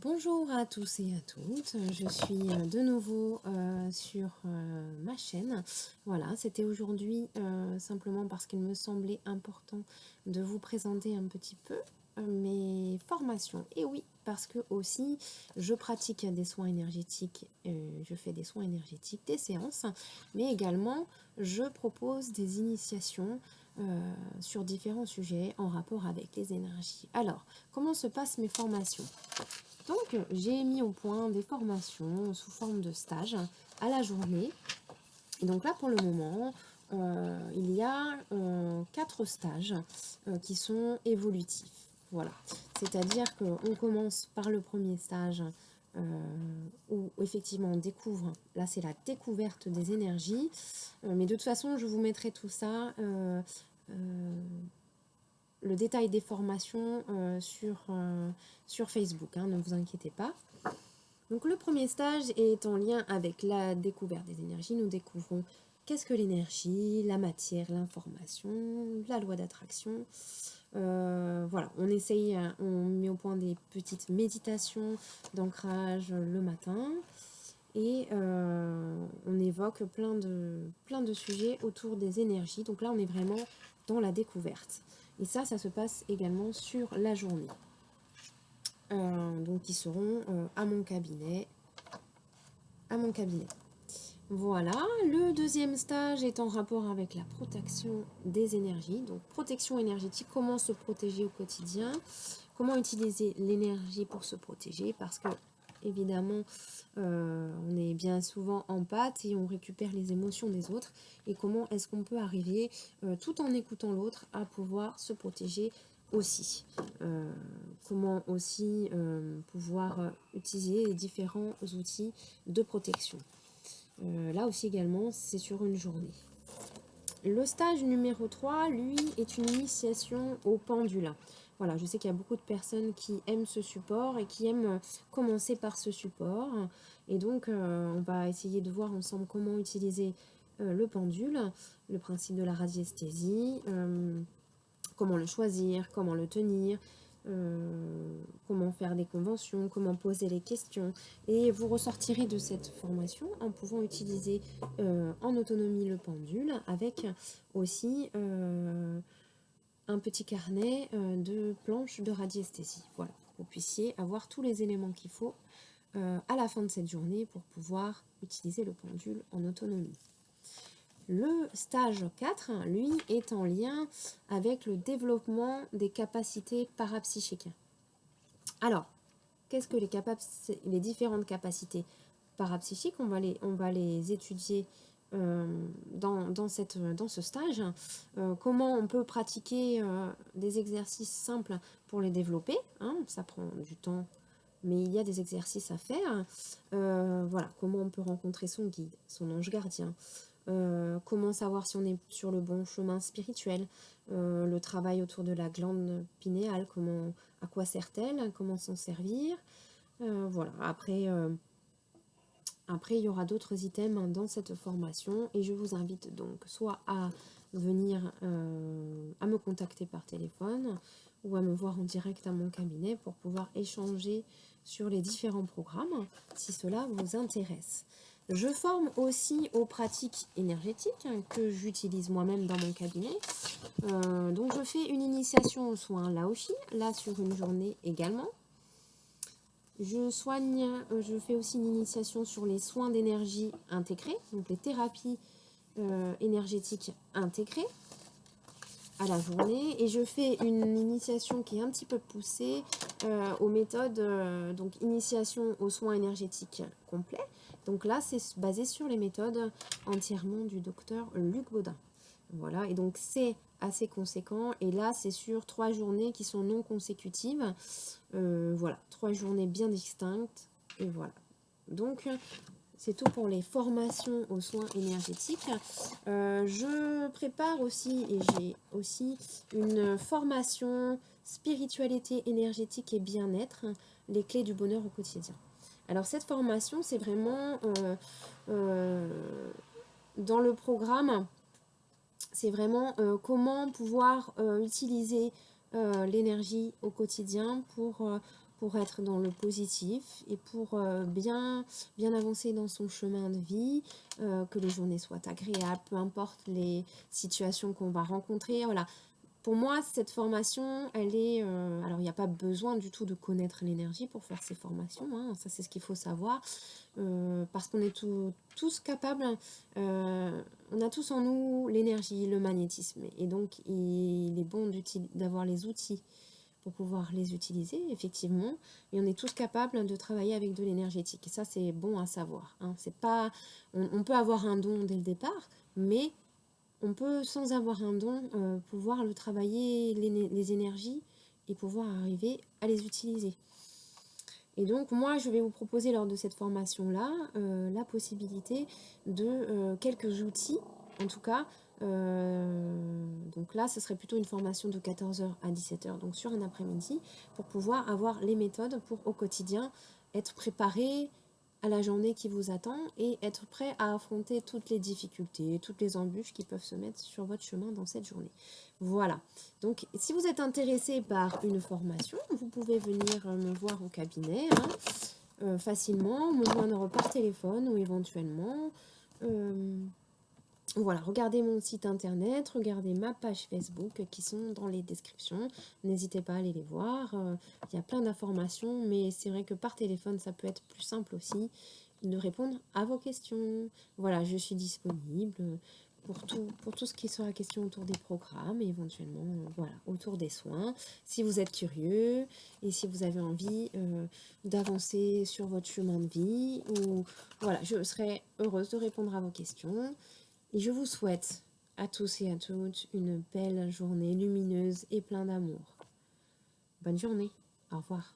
Bonjour à tous et à toutes, je suis de nouveau sur ma chaîne. Voilà, c'était aujourd'hui simplement parce qu'il me semblait important de vous présenter un petit peu mes formations. Et oui, parce que aussi je pratique des soins énergétiques, je fais des soins énergétiques, des séances, mais également je propose des initiations sur différents sujets en rapport avec les énergies. Alors, comment se passent mes formations? Donc, j'ai mis au point des formations sous forme de stage à la journée. Et donc là, pour le moment, il y a 4 stages qui sont évolutifs. Voilà. C'est-à-dire qu'on commence par le premier stage où effectivement on découvre, là c'est la découverte des énergies, mais de toute façon je vous mettrai tout ça le détail des formations sur Facebook, hein, ne vous inquiétez pas. Donc le premier stage est en lien avec la découverte des énergies. Nous découvrons qu'est-ce que l'énergie, la matière, l'information, la loi d'attraction. Voilà, on essaye, on met au point des petites méditations d'ancrage le matin et on évoque plein de sujets autour des énergies. Donc là, on est vraiment dans la découverte. Et ça se passe également sur la journée. Donc ils seront à mon cabinet. Voilà, le deuxième stage est en rapport avec la protection des énergies. Donc protection énergétique, comment se protéger au quotidien, comment utiliser l'énergie pour se protéger, parce que évidemment on est bien souvent en pâte et on récupère les émotions des autres, et comment est-ce qu'on peut arriver tout en écoutant l'autre à pouvoir se protéger aussi. Comment aussi pouvoir utiliser les différents outils de protection. Là aussi également, c'est sur une journée. Le stage numéro 3, lui, est une initiation au pendule. Voilà, je sais qu'il y a beaucoup de personnes qui aiment ce support et qui aiment commencer par ce support. Et donc, on va essayer de voir ensemble comment utiliser le pendule, le principe de la radiesthésie, comment le choisir, comment le tenir, comment faire des conventions, comment poser les questions. Et vous ressortirez de cette formation en pouvant utiliser en autonomie le pendule avec aussi un petit carnet de planches de radiesthésie. Voilà, pour que vous puissiez avoir tous les éléments qu'il faut à la fin de cette journée pour pouvoir utiliser le pendule en autonomie. Le stage 4, lui, est en lien avec le développement des capacités parapsychiques. Alors, qu'est-ce que les différentes capacités parapsychiques? On va les étudier dans ce stage. Comment on peut pratiquer des exercices simples pour les développer, hein, ça prend du temps, mais il y a des exercices à faire. Voilà, comment on peut rencontrer son guide, son ange gardien. Comment savoir si on est sur le bon chemin spirituel, le travail autour de la glande pinéale, à quoi sert-elle, comment s'en servir. Voilà, après, il y aura d'autres items dans cette formation et je vous invite donc soit à venir à me contacter par téléphone ou à me voir en direct à mon cabinet pour pouvoir échanger sur les différents programmes si cela vous intéresse. Je forme aussi aux pratiques énergétiques que j'utilise moi-même dans mon cabinet. Donc je fais une initiation aux soins Laoshi, là sur une journée également. Je fais aussi une initiation sur les soins d'énergie intégrés, donc les thérapies énergétiques intégrées à la journée. Et je fais une initiation qui est un petit peu poussée aux méthodes, donc initiation aux soins énergétiques complets. Donc là, c'est basé sur les méthodes entièrement du docteur Luc Baudin. Voilà, et donc c'est assez conséquent. Et là, c'est sur 3 journées qui sont non consécutives. Voilà, 3 journées bien distinctes. Et voilà. Donc, c'est tout pour les formations aux soins énergétiques. Je prépare aussi, et j'ai aussi une formation spiritualité énergétique et bien-être, les clés du bonheur au quotidien. Alors cette formation, c'est vraiment dans le programme, c'est vraiment comment pouvoir utiliser l'énergie au quotidien pour pour être dans le positif et pour bien avancer dans son chemin de vie, que les journées soient agréables, peu importe les situations qu'on va rencontrer. Voilà. Pour moi, cette formation, elle est... alors, il n'y a pas besoin du tout de connaître l'énergie pour faire ces formations, hein, ça c'est ce qu'il faut savoir, parce qu'on est tous capables, on a tous en nous l'énergie, le magnétisme, et donc il est bon d'avoir les outils pour pouvoir les utiliser, effectivement, et on est tous capables de travailler avec de l'énergétique, et ça c'est bon à savoir, hein. C'est pas, on peut avoir un don dès le départ, mais on peut, sans avoir un don, pouvoir le travailler, les énergies, et pouvoir arriver à les utiliser. Et donc, moi, je vais vous proposer lors de cette formation-là la possibilité de quelques outils, en tout cas. Donc là, ce serait plutôt une formation de 14h à 17h, donc sur un après-midi, pour pouvoir avoir les méthodes pour, au quotidien, être préparé à la journée qui vous attend et être prêt à affronter toutes les difficultés, toutes les embûches qui peuvent se mettre sur votre chemin dans cette journée. Voilà. Donc, si vous êtes intéressé par une formation, vous pouvez venir me voir au cabinet, hein, facilement, me joindre par téléphone ou éventuellement. Voilà, regardez mon site internet, regardez ma page Facebook qui sont dans les descriptions. N'hésitez pas à aller les voir. Il y a plein d'informations, mais c'est vrai que par téléphone, ça peut être plus simple aussi de répondre à vos questions. Voilà, je suis disponible pour tout ce qui sera question autour des programmes et éventuellement voilà, autour des soins. Si vous êtes curieux et si vous avez envie d'avancer sur votre chemin de vie, ou voilà, je serai heureuse de répondre à vos questions. Et je vous souhaite à tous et à toutes une belle journée lumineuse et plein d'amour. Bonne journée. Au revoir.